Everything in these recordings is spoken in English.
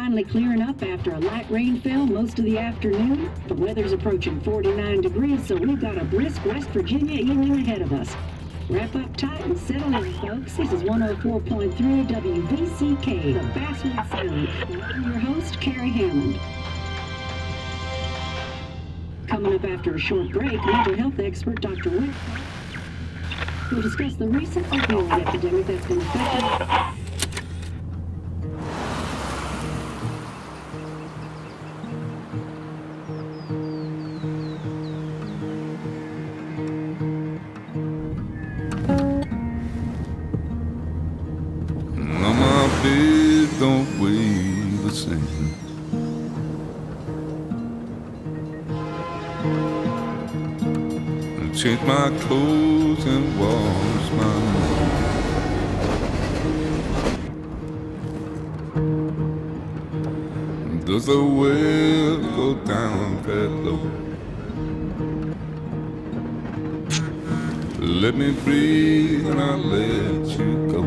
finally clearing up after a light rainfall most of the afternoon. The weather's approaching 49 degrees, so we've got a brisk West Virginia evening ahead of us. Wrap up tight and settle in, folks. This is 104.3 WVCK, the Bässwud Sound. I'm your host, Carrie Hammond. Coming up after a short break, mental health expert Dr. Wick will discuss the recent opioid epidemic that's been affecting. Don't weigh the same. Change my clothes and wash my hands. Does the well go down that low? Let me breathe and I'll let you go.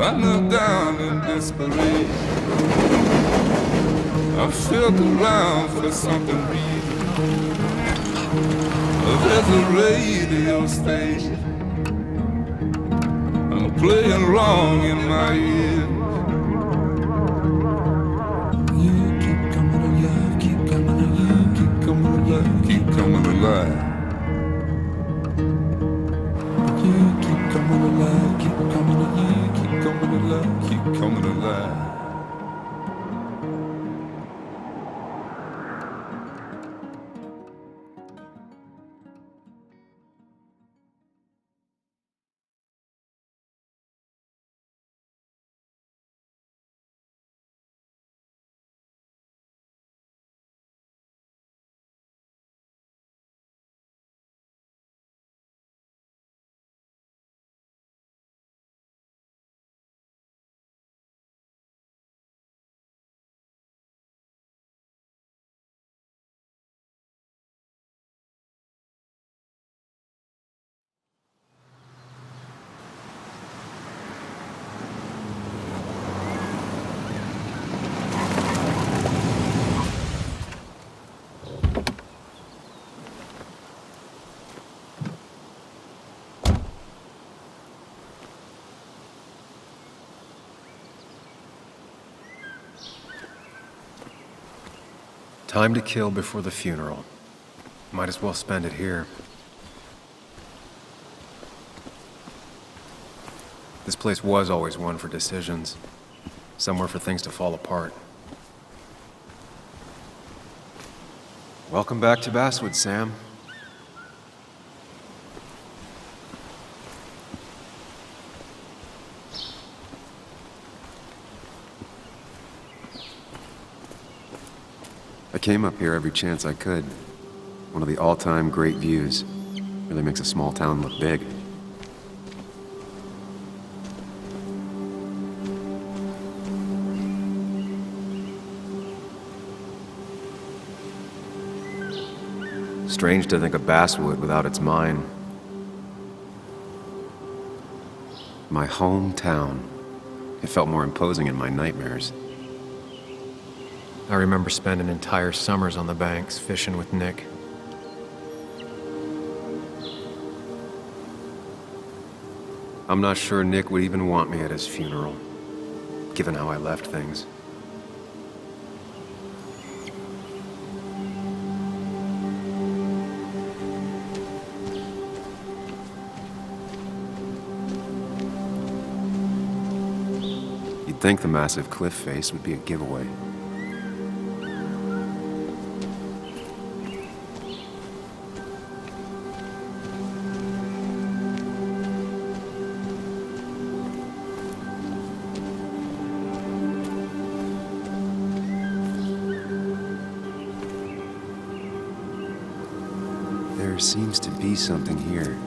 I knelt down in desperation. I felt around for something real. There's a radio station playing wrong in my ears. You keep coming alive, keep coming alive, keep coming alive, keep coming alive. You keep coming alive, keep coming alive, keep coming alive, keep coming alive. Time to kill before the funeral. Might as well spend it here. This place was always one for decisions. Somewhere for things to fall apart. Welcome back to Bässwud, Sam. I came up here every chance I could. One of the all-time great views. Really makes a small town look big. Strange to think of Bässwud without its mine. My hometown. It felt more imposing in my nightmares. I remember spending entire summers on the banks, fishing with Nick. I'm not sure Nick would even want me at his funeral, given how I left things. You'd think the massive cliff face would be a giveaway. There seems to be something here.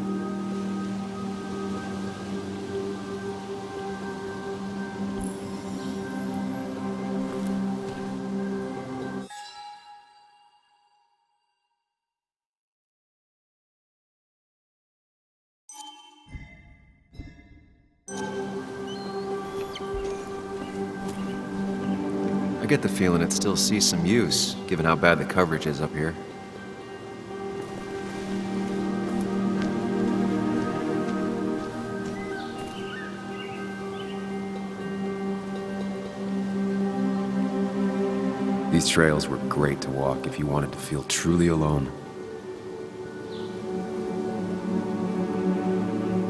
get the feeling it still sees some use, given how bad the coverage is up here. These trails were great to walk if you wanted to feel truly alone.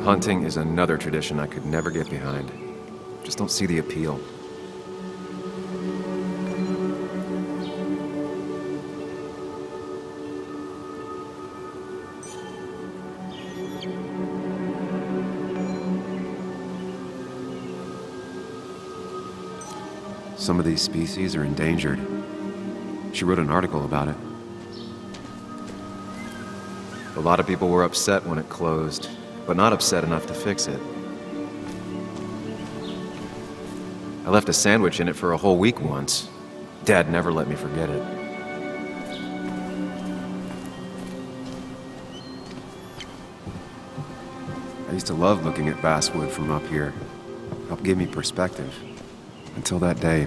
Hunting is another tradition I could never get behind. Just don't see the appeal. Some of these species are endangered. She wrote an article about it. A lot of people were upset when it closed, but not upset enough to fix it. I left a sandwich in it for a whole week once. Dad never let me forget it. I used to love looking at Bässwuod from up here. Helped give me perspective. Until that day.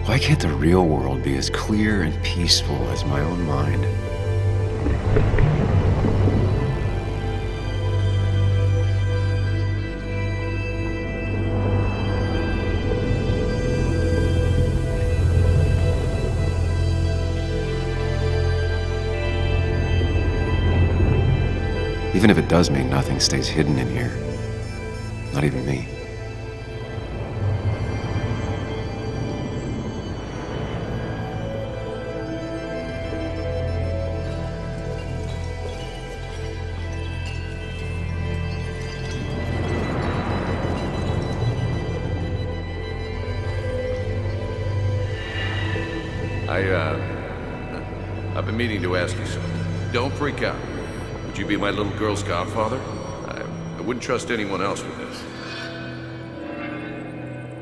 Why can't the real world be as clear and peaceful as my own mind? Even if it does mean nothing stays hidden in here. Not even me. I've been meaning to ask you something. Don't freak out. Would you be my little girl's godfather? I wouldn't trust anyone else with this.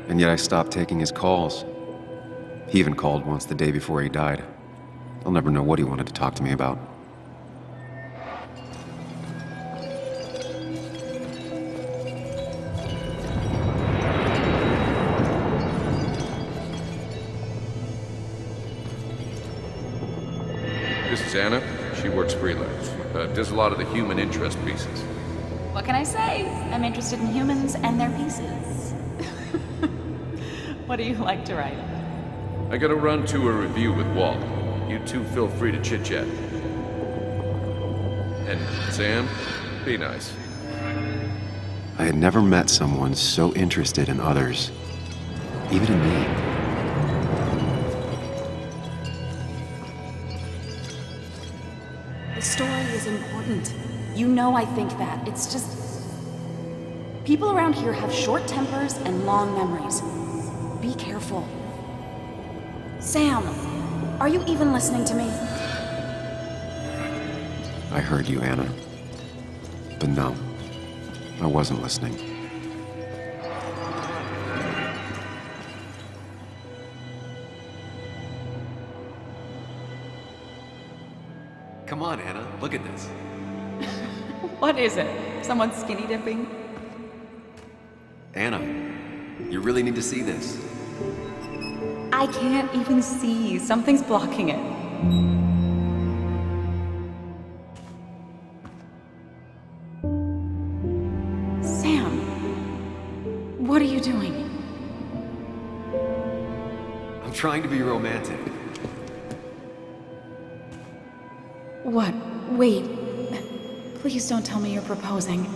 And yet I stopped taking his calls. He even called once the day before he died. I'll never know what he wanted to talk to me about. This is Anna. She works freelance. Does a lot of the human interest pieces. What can I say? I'm interested in humans and their pieces. What do you like to write? I gotta run to a review with Walt. You two feel free to chit-chat. And Sam, be nice. I had never met someone so interested in others. Even in me. The story is important. You know I think that. It's just... people around here have short tempers and long memories. Be careful. Sam, are you even listening to me? I heard you, Anna. But no, I wasn't listening. Come on, Anna, look at this. What is it? Someone skinny dipping? Anna, you really need to see this. I can't even see. Something's blocking it. Sam, what are you doing? I'm trying to be romantic. What? Wait. Please don't tell me you're proposing.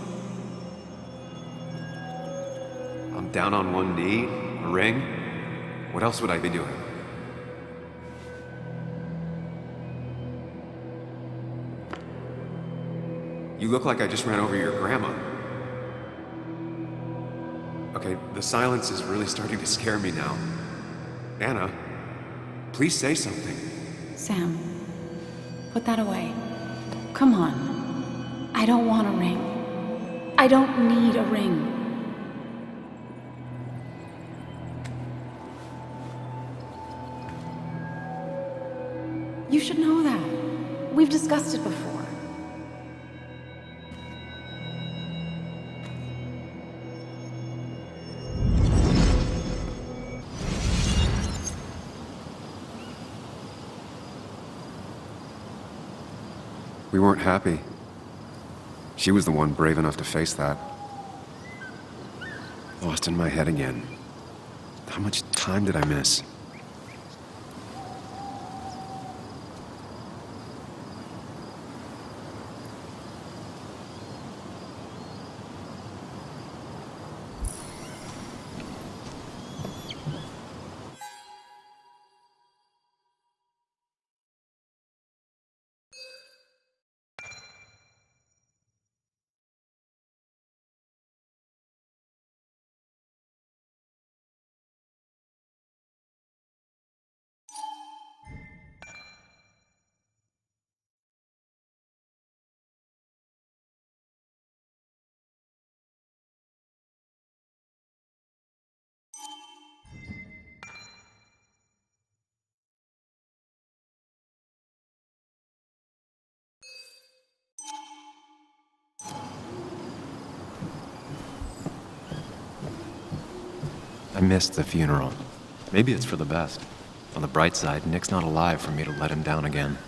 I'm down on one knee, a ring. What else would I be doing? You look like I just ran over your grandma. Okay, the silence is really starting to scare me now. Anna, please say something. Sam, put that away. Come on. I don't want a ring. I don't need a ring. You should know that. We've discussed it before. We weren't happy. She was the one brave enough to face that. Lost in my head again. How much time did I miss? I missed the funeral. Maybe it's for the best. On the bright side, Nick's not alive for me to let him down again.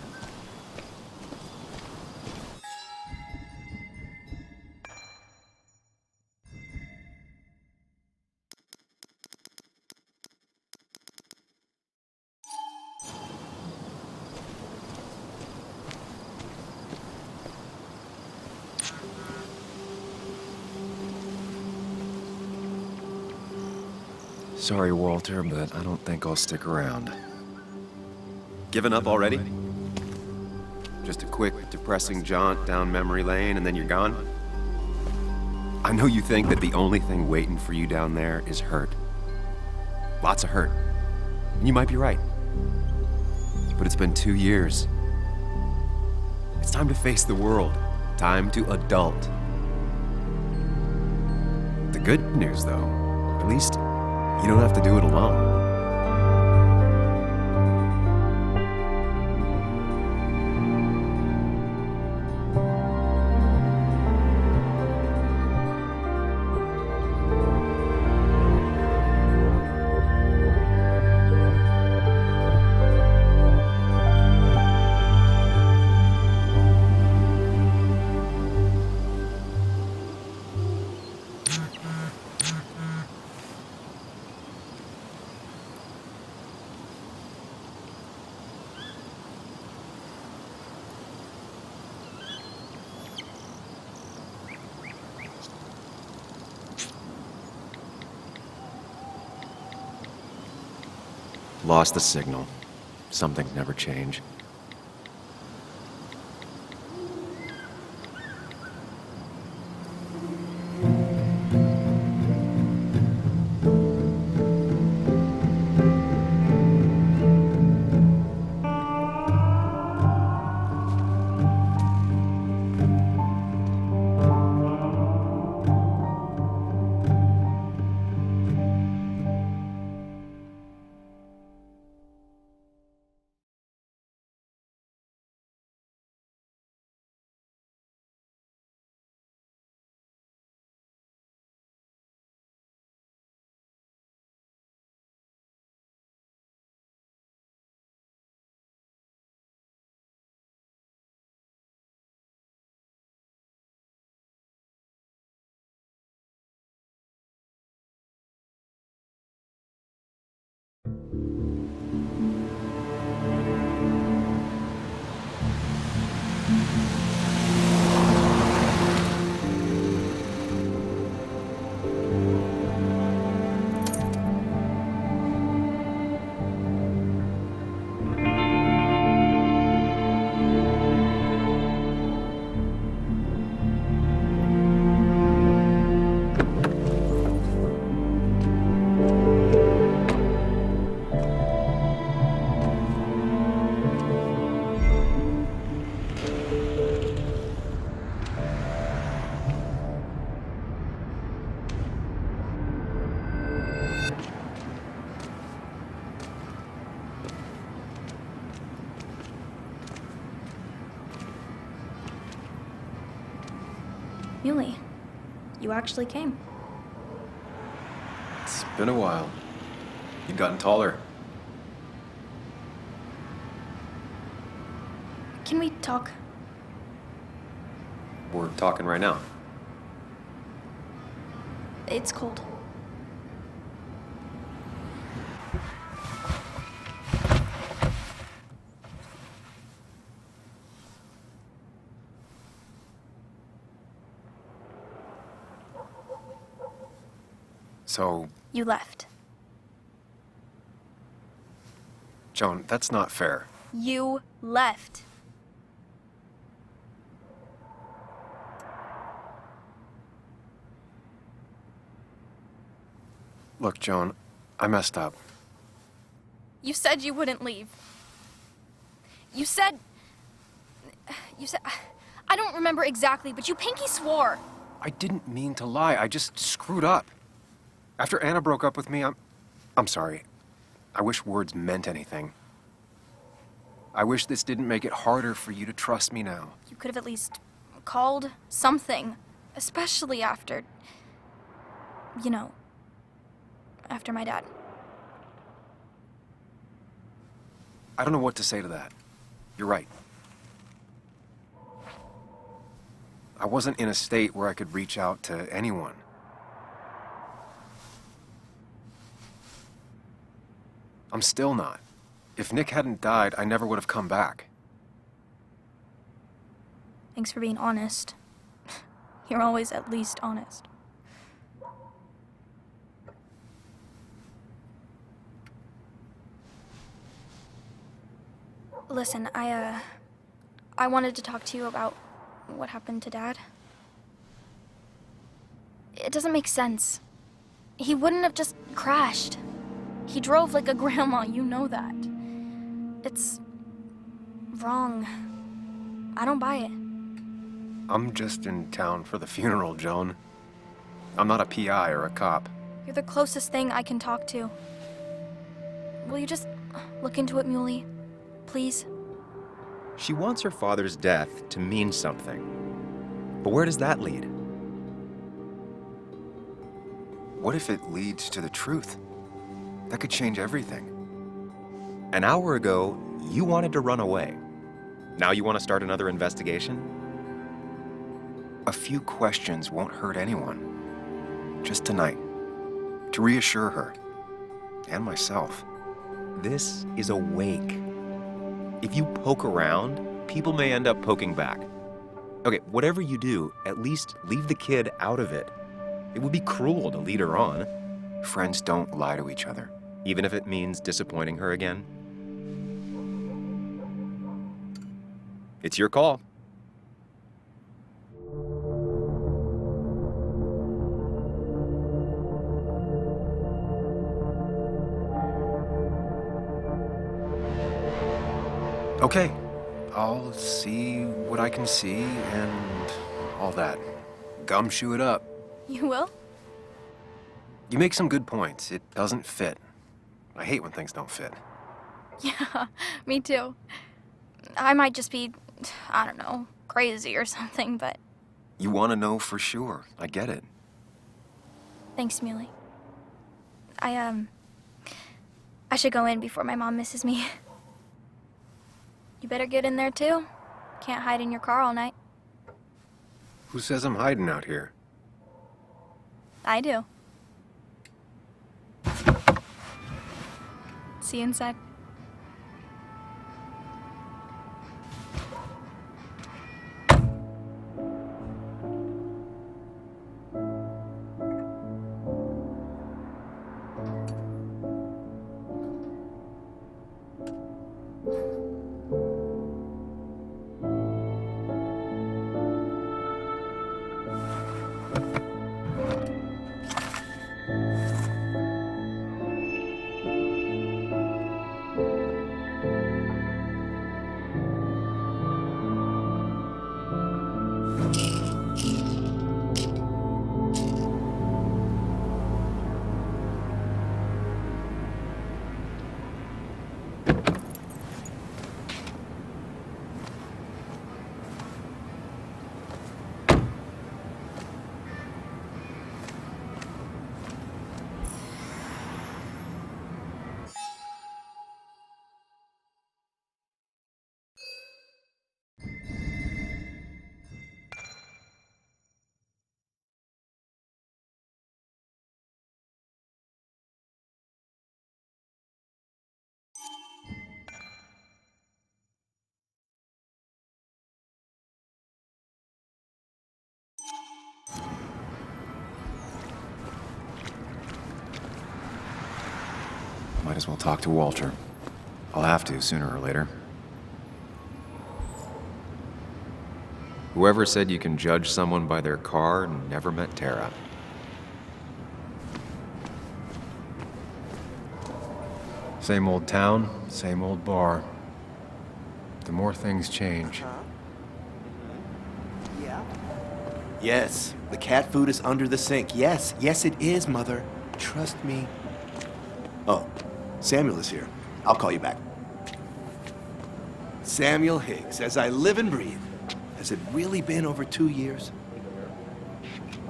Sorry, Walter, but I don't think I'll stick around. Given up already? Just a quick, depressing jaunt down memory lane and then you're gone? I know you think that the only thing waiting for you down there is hurt. Lots of hurt. And you might be right. But it's been 2 years. It's time to face the world. Time to adult. The good news, though, at least you don't have to do it alone. Lost the signal. Some things never change. Muley, you actually came. It's been a while. You've gotten taller. Can we talk? We're talking right now. It's cold. So, You left. Joan, that's not fair. You left. Look, Joan, I messed up. You said you wouldn't leave. You said... I don't remember exactly, but you pinky swore. I didn't mean to lie. I just screwed up. After Anna broke up with me, I'm sorry. I wish words meant anything. I wish this didn't make it harder for you to trust me now. You could have at least called something, especially after... You know, after my dad. I don't know what to say to that. You're right. I wasn't in a state where I could reach out to anyone. I'm still not. If Nick hadn't died, I never would have come back. Thanks for being honest. You're always at least honest. Listen, I wanted to talk to you about what happened to Dad. It doesn't make sense. He wouldn't have just crashed. He drove like a grandma, you know that. It's wrong. I don't buy it. I'm just in town for the funeral, Joan. I'm not a PI or a cop. You're the closest thing I can talk to. Will you just look into it, Muley? Please? She wants her father's death to mean something. But where does that lead? What if it leads to the truth? That could change everything. An hour ago, you wanted to run away. Now you want to start another investigation? A few questions won't hurt anyone. Just tonight. To reassure her. And myself. This is a wake. If you poke around, people may end up poking back. Okay, whatever you do, at least leave the kid out of it. It would be cruel to lead her on. Friends don't lie to each other. Even if it means disappointing her again. It's your call. Okay, I'll see what I can see and all that. Gumshoe it up. You will? You make some good points. It doesn't fit. I hate when things don't fit. Yeah, me too. I might just be, I don't know, crazy or something, but... You want to know for sure. I get it. Thanks, Muley. I should go in before my mom misses me. You better get in there, too. Can't hide in your car all night. Who says I'm hiding out here? I do. See you inside. Might as well talk to Walter. I'll have to, sooner or later. Whoever said you can judge someone by their car never met Tara. Same old town, same old bar. The more things change. Yes, the cat food is under the sink. Yes, yes it is, Mother. Trust me. Oh, Samuel is here. I'll call you back. Samuel Higgs, as I live and breathe. Has it really been over 2 years?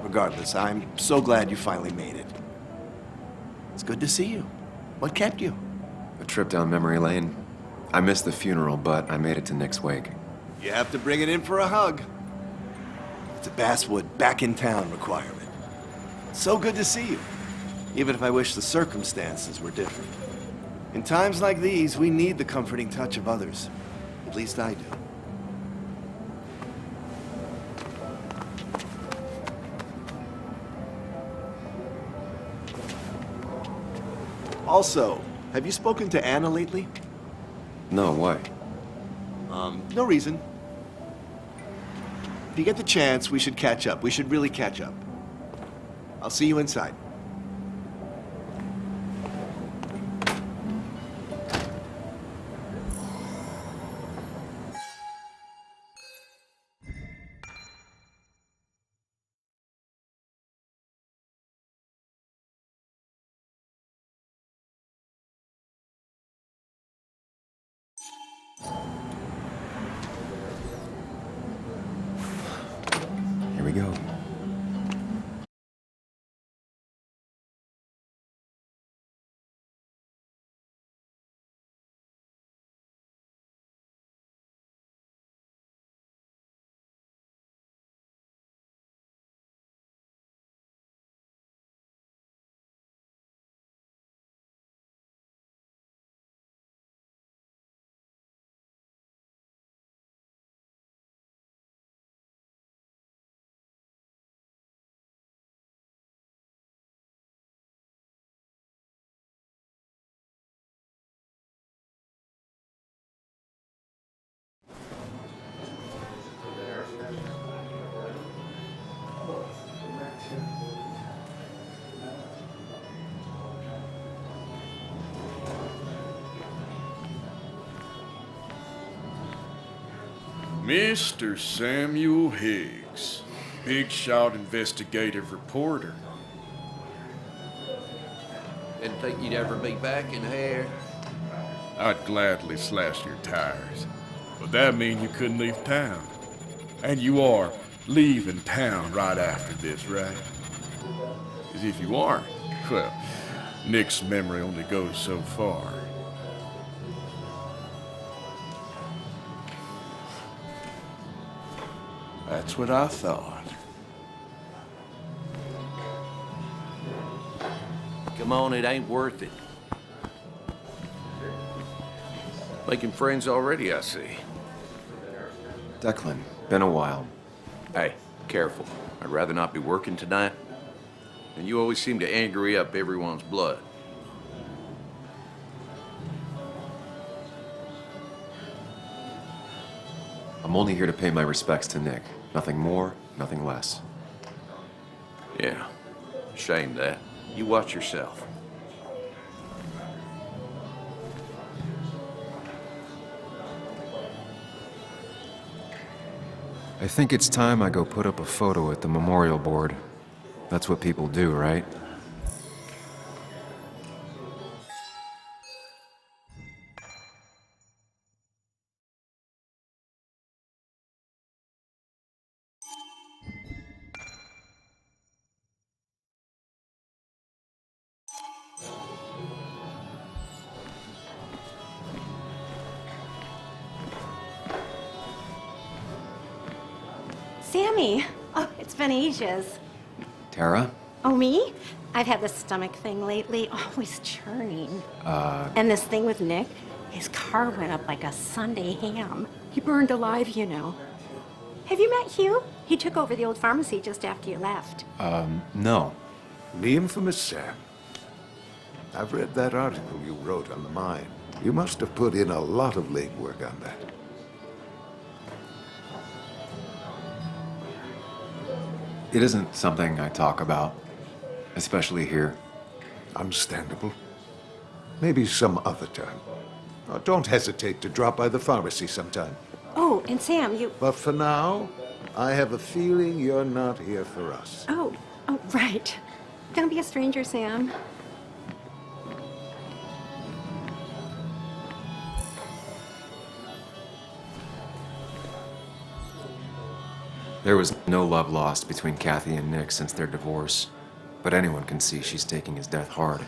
Regardless, I'm so glad you finally made it. It's good to see you. What kept you? A trip down memory lane. I missed the funeral, but I made it to Nick's wake. You have to bring it in for a hug. It's a Basswood back in town requirement. So good to see you, even if I wish the circumstances were different. In times like these, we need the comforting touch of others. At least I do. Also, have you spoken to Anna lately? No, why? No reason. If you get the chance, we should catch up. We should really catch up. I'll see you inside. Here we go. Mr. Samuel Higgs, big shot investigative reporter. Didn't think you'd ever be back in here. I'd gladly slash your tires, but that mean you couldn't leave town. And you are leaving town right after this, right? As if you aren't, well, Nick's memory only goes so far. That's what I thought. Come on, it ain't worth it. Making friends already, I see. Declan, been a while. Hey, careful. I'd rather not be working tonight. And you always seem to angry up everyone's blood. I'm only here to pay my respects to Nick. Nothing more, nothing less. Yeah, shame that. You watch yourself. I think it's time I go put up a photo at the memorial board. That's what people do, right? Sammy! Oh, it's been ages. Tara? Oh, me? I've had this stomach thing lately, always churning. And this thing with Nick, his car went up like a Sunday ham. He burned alive, you know. Have you met Hugh? He took over the old pharmacy just after you left. No. The infamous Sam. I've read that article you wrote on the mine. You must have put in a lot of legwork on that. It isn't something I talk about, especially here. Understandable. Maybe some other time. Don't hesitate to drop by the pharmacy sometime. Oh, and Sam, you... But for now, I have a feeling you're not here for us. Oh, right. Don't be a stranger, Sam. There was no love lost between Kathy and Nick since their divorce, but anyone can see she's taking his death hard.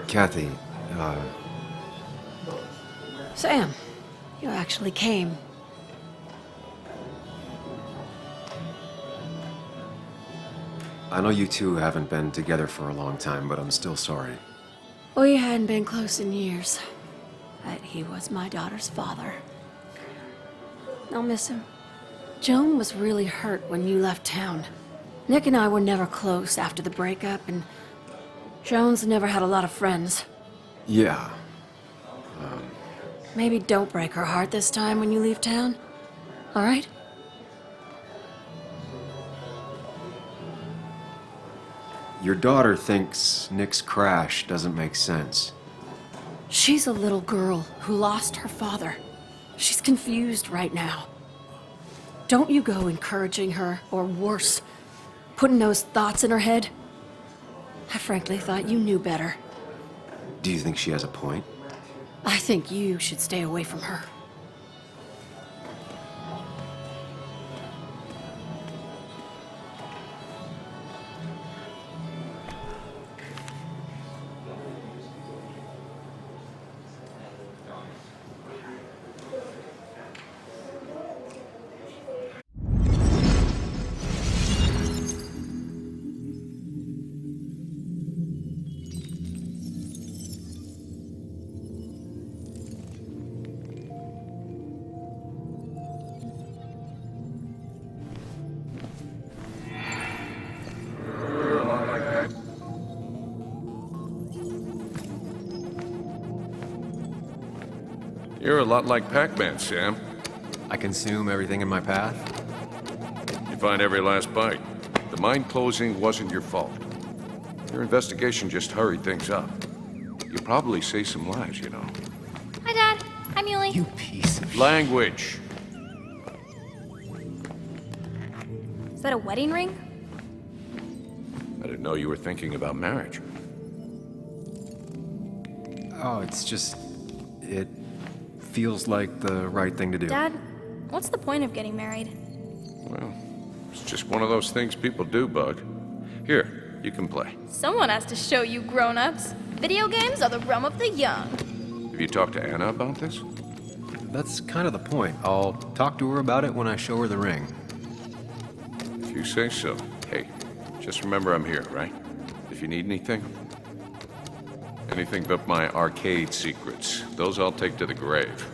Kathy, Sam, you actually came. I know you two haven't been together for a long time, but I'm still sorry. We hadn't been close in years, but he was my daughter's father. I'll miss him. Joan was really hurt when you left town. Nick and I were never close after the breakup, and Joan's never had a lot of friends. Yeah. Maybe don't break her heart this time when you leave town, all right? Your daughter thinks Nick's crash doesn't make sense. She's a little girl who lost her father. She's confused right now. Don't you go encouraging her, or worse, putting those thoughts in her head. I frankly thought you knew better. Do you think she has a point? I think you should stay away from her. You're a lot like Pac-Man, Sam. I consume everything in my path? You find every last bite. The mine closing wasn't your fault. Your investigation just hurried things up. You probably saved some lives, you know. Hi, Dad. Hi, Muley. You piece of Language. Is that a wedding ring? I didn't know you were thinking about marriage. Oh, it's just... it feels like the right thing to do. Dad, what's the point of getting married? Well, it's just one of those things people do, Bug. Here, you can play. Someone has to show you grown-ups. Video games are the realm of the young. Have you talked to Anna about this? That's kind of the point. I'll talk to her about it when I show her the ring. If you say so. Hey, just remember I'm here, right? If you need anything. Anything but my arcade secrets. Those I'll take to the grave.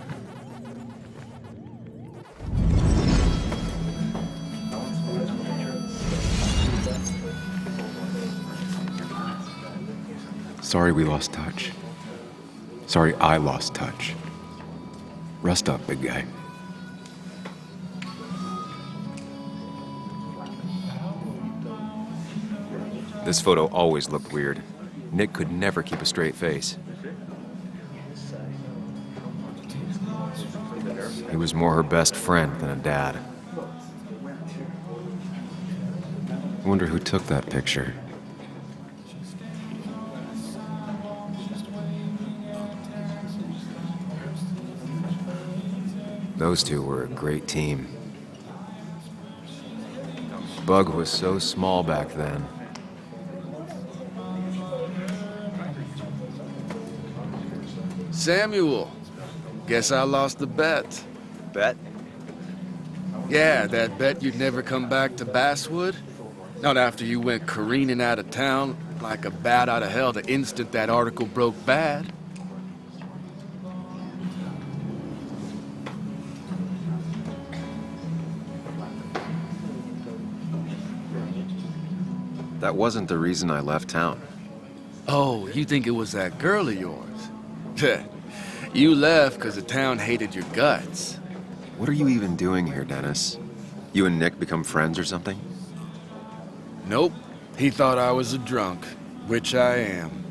Sorry we lost touch. Sorry I lost touch. Rest up, big guy. This photo always looked weird. Nick could never keep a straight face. He was more her best friend than a dad. I wonder who took that picture. Those two were a great team. Bug was so small back then. Samuel, guess I lost the bet. Bet? Yeah, that bet you'd never come back to Bässwud. Not after you went careening out of town like a bat out of hell the instant that article broke bad. That wasn't the reason I left town. Oh, you think it was that girl of yours? You left because the town hated your guts. What are you even doing here, Dennis? You and Nick become friends or something? Nope. He thought I was a drunk, which I am.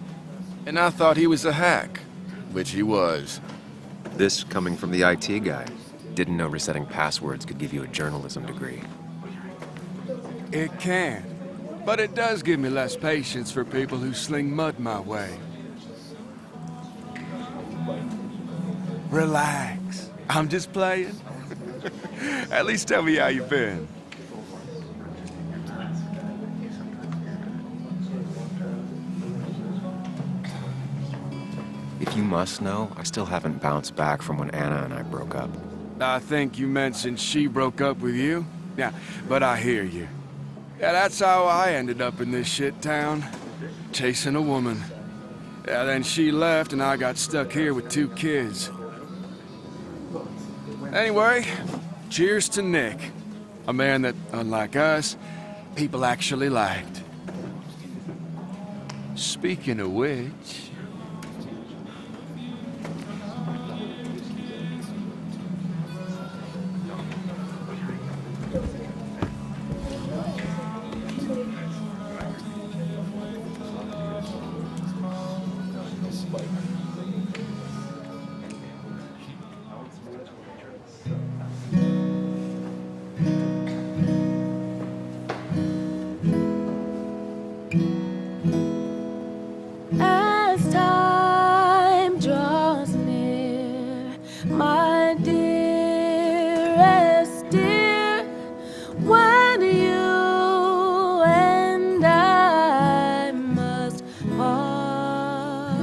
And I thought he was a hack, which he was. This coming from the IT guy. Didn't know resetting passwords could give you a journalism degree. It can. But it does give me less patience for people who sling mud my way. Relax. I'm just playing. At least tell me how you've been. If you must know, I still haven't bounced back from when Anna and I broke up. I think you mentioned she broke up with you. Yeah, but I hear you. Yeah, that's how I ended up in this shit town. Chasing a woman. Yeah, then she left and I got stuck here with 2 kids. Anyway, cheers to Nick. A man that, unlike us, people actually liked. Speaking of which... As time draws near, my dearest dear, when you and I must part,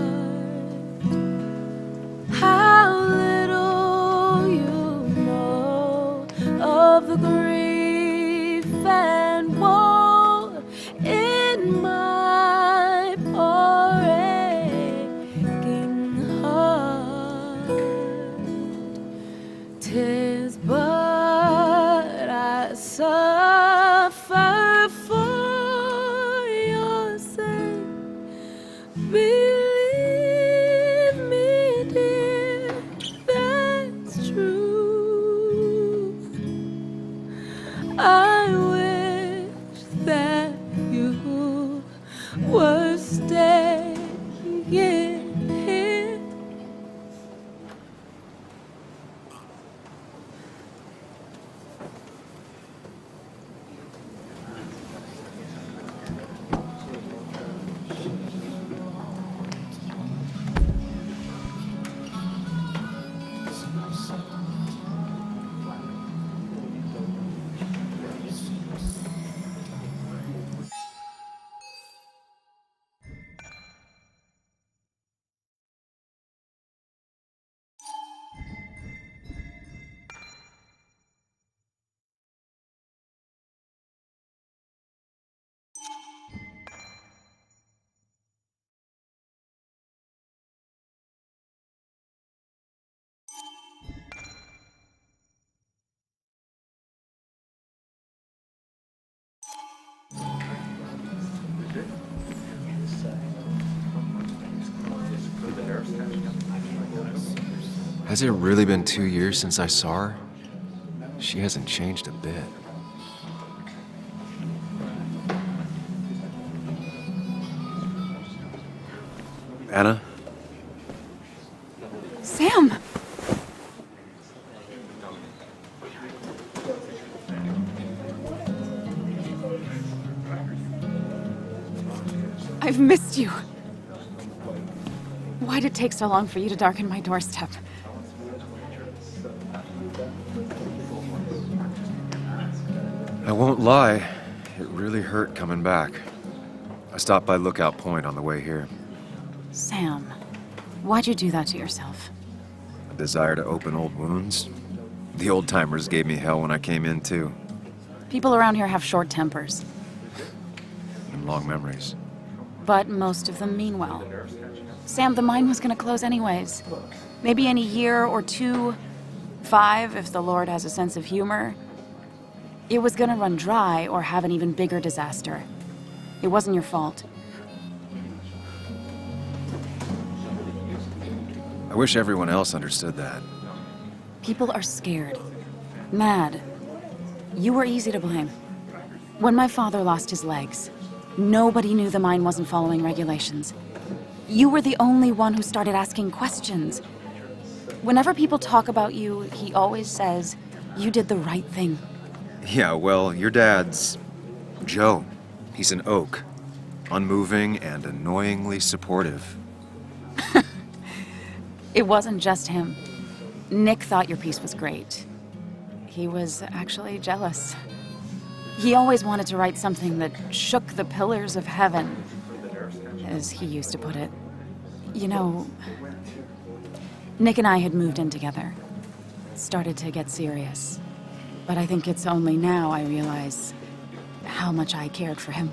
how little you know of the grief and woe in my poor aching heart. 'Tis but I suffer for your sake. Believe me, dear, that's true. I wish that you were staying here. Has it really been 2 years since I saw her? She hasn't changed a bit. Anna? Sam! I've missed you. Why'd it take so long for you to darken my doorstep? I won't lie, it really hurt coming back. I stopped by Lookout Point on the way here. Sam, why'd you do that to yourself? A desire to open old wounds? The old-timers gave me hell when I came in, too. People around here have short tempers, And long memories. but most of them mean well. Sam, the mine was gonna close anyways. Maybe in a year or 2, 5, if the Lord has a sense of humor. It was gonna run dry or have an even bigger disaster. It wasn't your fault. I wish everyone else understood that. People are scared. Mad. You were easy to blame. When my father lost his legs, nobody knew the mine wasn't following regulations. You were the only one who started asking questions. Whenever people talk about you, he always says, you did the right thing. Yeah, well, your dad's Joe. He's an oak. Unmoving and annoyingly supportive. It wasn't just him. Nick thought your piece was great. He was actually jealous. He always wanted to write something that shook the pillars of heaven, as he used to put it. You know, Nick and I had moved in together. Started to get serious. But I think it's only now I realize how much I cared for him.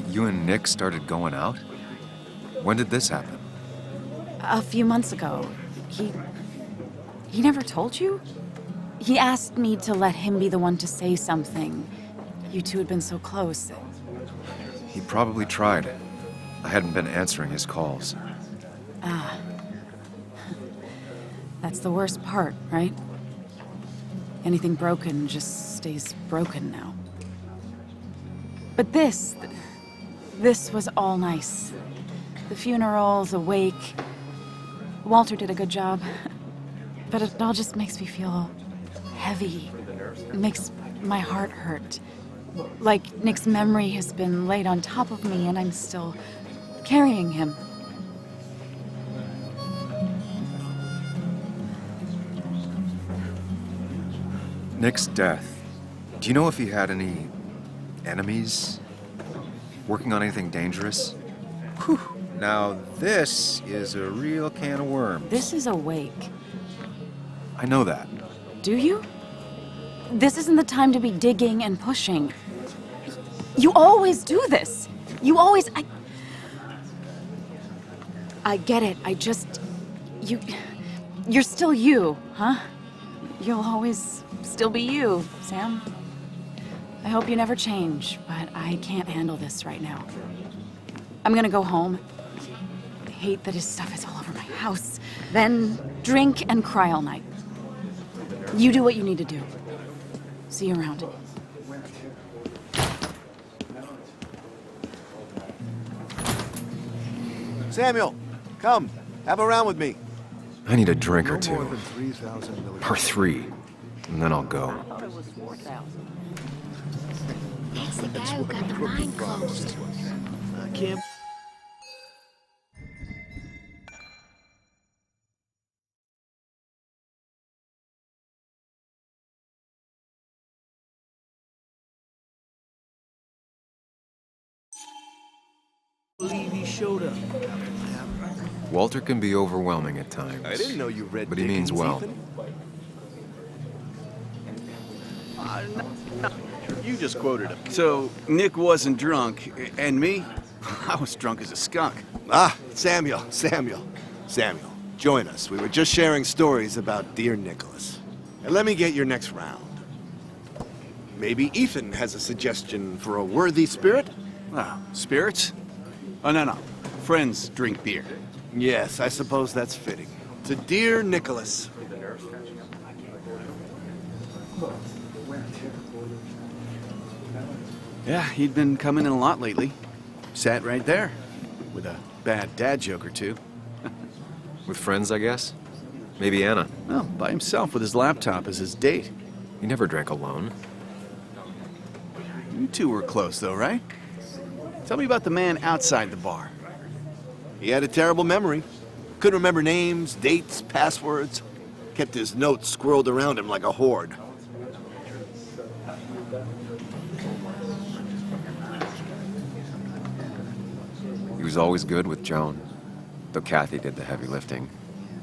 You and Nick started going out? When did this happen? A few months ago. He never told you? He asked me to let him be the one to say something. You two had been so close. He probably tried. I hadn't been answering his calls. Ah. That's the worst part, right? Anything broken just stays broken now. But this was all nice. The funeral, the wake. Walter did a good job. But it all just makes me feel heavy. It makes my heart hurt. Like Nick's memory has been laid on top of me and I'm still carrying him. Nick's death. Do you know if he had any enemies? Working on anything dangerous? Whew. Now this is a real can of worms. This is a wake. I know that. Do you? This isn't the time to be digging and pushing. You always do this. You always... I get it. I just... You're still you, huh? You'll always still be you, Sam. I hope you never change, but I can't handle this right now. I'm gonna go home. I hate that his stuff is all over my house. Then drink and cry all night. You do what you need to do. See you around. Samuel, come. Have a round with me. I need a drink or No two. more than 3,000 milligrams. Or 3. And then I'll go. That's the guy who got the mine closed. I can't. Believe he showed up. Walter can be overwhelming at times. I didn't know you read But he means Dickens, well. Ethan. You just quoted him. So, Nick wasn't drunk, and me? I was drunk as a skunk. Ah, Samuel. Join us. We were just sharing stories about dear Nicholas. And let me get your next round. Maybe Ethan has a suggestion for a worthy spirit? Oh, spirits? Oh, no. Friends drink beer. Yes, I suppose that's fitting. To dear Nicholas. Yeah, he'd been coming in a lot lately. Sat right there. With a bad dad joke or two. With friends, I guess? Maybe Anna. Well, by himself with his laptop as his date. He never drank alone. You two were close, though, right? Tell me about the man outside the bar. He had a terrible memory. Couldn't remember names, dates, passwords. Kept his notes squirreled around him like a hoard. He was always good with Joan, though Kathy did the heavy lifting.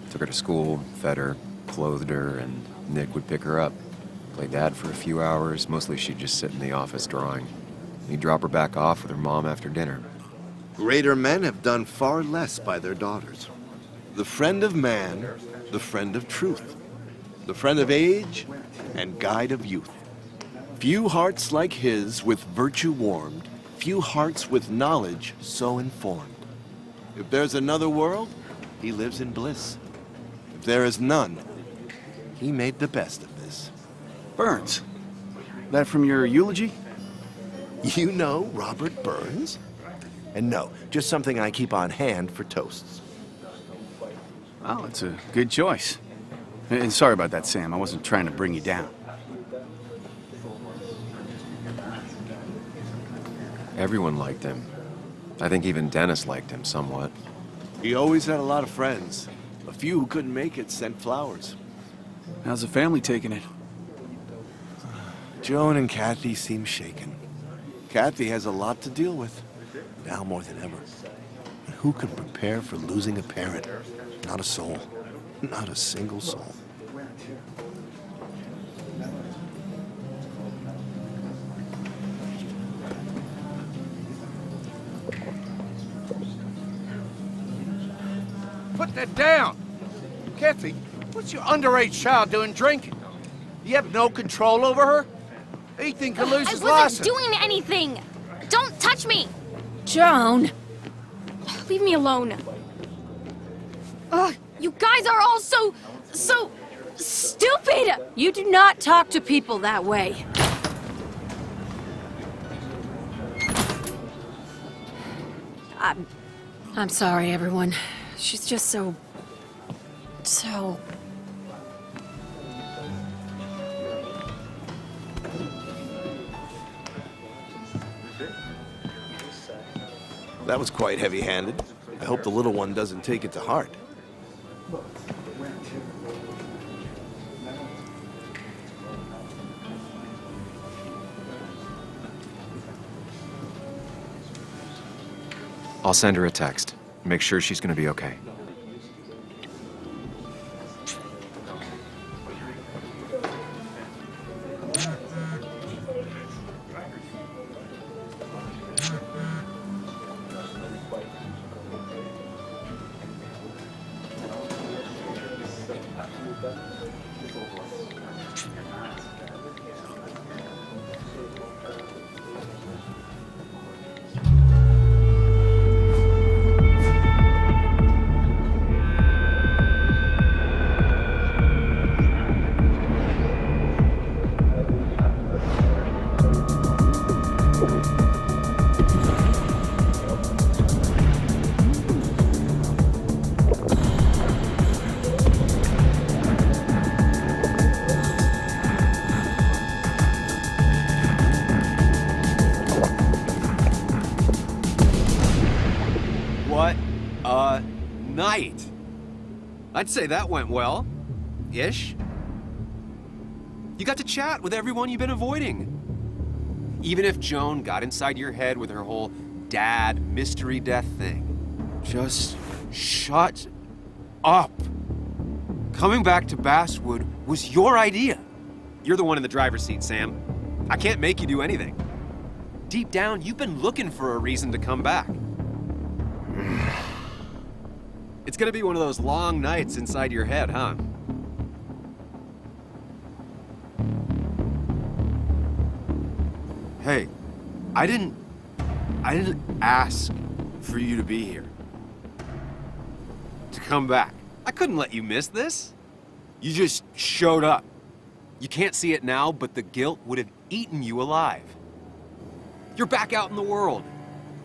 Took her to school, fed her, clothed her, and Nick would pick her up. Play dad for a few hours. Mostly she'd just sit in the office drawing. He'd drop her back off with her mom after dinner. Greater men have done far less by their daughters. The friend of man, the friend of truth. the friend of age and guide of youth. Few hearts like his with virtue warmed, few hearts with knowledge so informed. If there's another world, he lives in bliss. If there is none, he made the best of this. Burns. That from your eulogy? You know Robert Burns? And no, just something I keep on hand for toasts. Well, it's a good choice. And sorry about that, Sam. I wasn't trying to bring you down. Everyone liked him. I think even Dennis liked him somewhat. He always had a lot of friends. A few who couldn't make it sent flowers. How's the family taking it? Joan and Kathy seem shaken. Kathy has a lot to deal with, now more than ever. And who can prepare for losing a parent? Not a soul. Not a single soul. Put that down! Kathy, what's your underage child doing drinking? You have no control over her? Ethan could lose his I wasn't license. doing anything! Don't touch me! Joan! Leave me alone. Ugh, you guys are all so stupid! You do not talk to people that way. I'm sorry, everyone. She's just so... That was quite heavy-handed. I hope the little one doesn't take it to heart. I'll send her a text. Make sure she's gonna be okay. Night. I'd say that went well. Ish. You got to chat with everyone you've been avoiding. Even if Joan got inside your head with her whole dad mystery death thing. Just shut up. Coming back to Basswood was your idea. You're the one in the driver's seat, Sam. I can't make you do anything. Deep down, you've been looking for a reason to come back. It's gonna be one of those long nights inside your head, huh? Hey, I didn't ask for you to be here. To come back. I couldn't let you miss this. You just showed up. You can't see it now, but the guilt would have eaten you alive. You're back out in the world.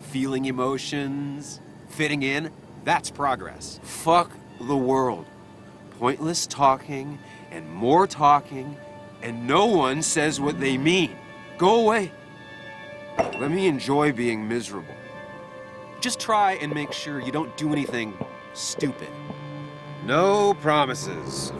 Feeling emotions, fitting in. That's progress. Fuck the world. Pointless talking, and more talking, and no one says what they mean. Go away. Let me enjoy being miserable. Just try and make sure you don't do anything stupid. No promises.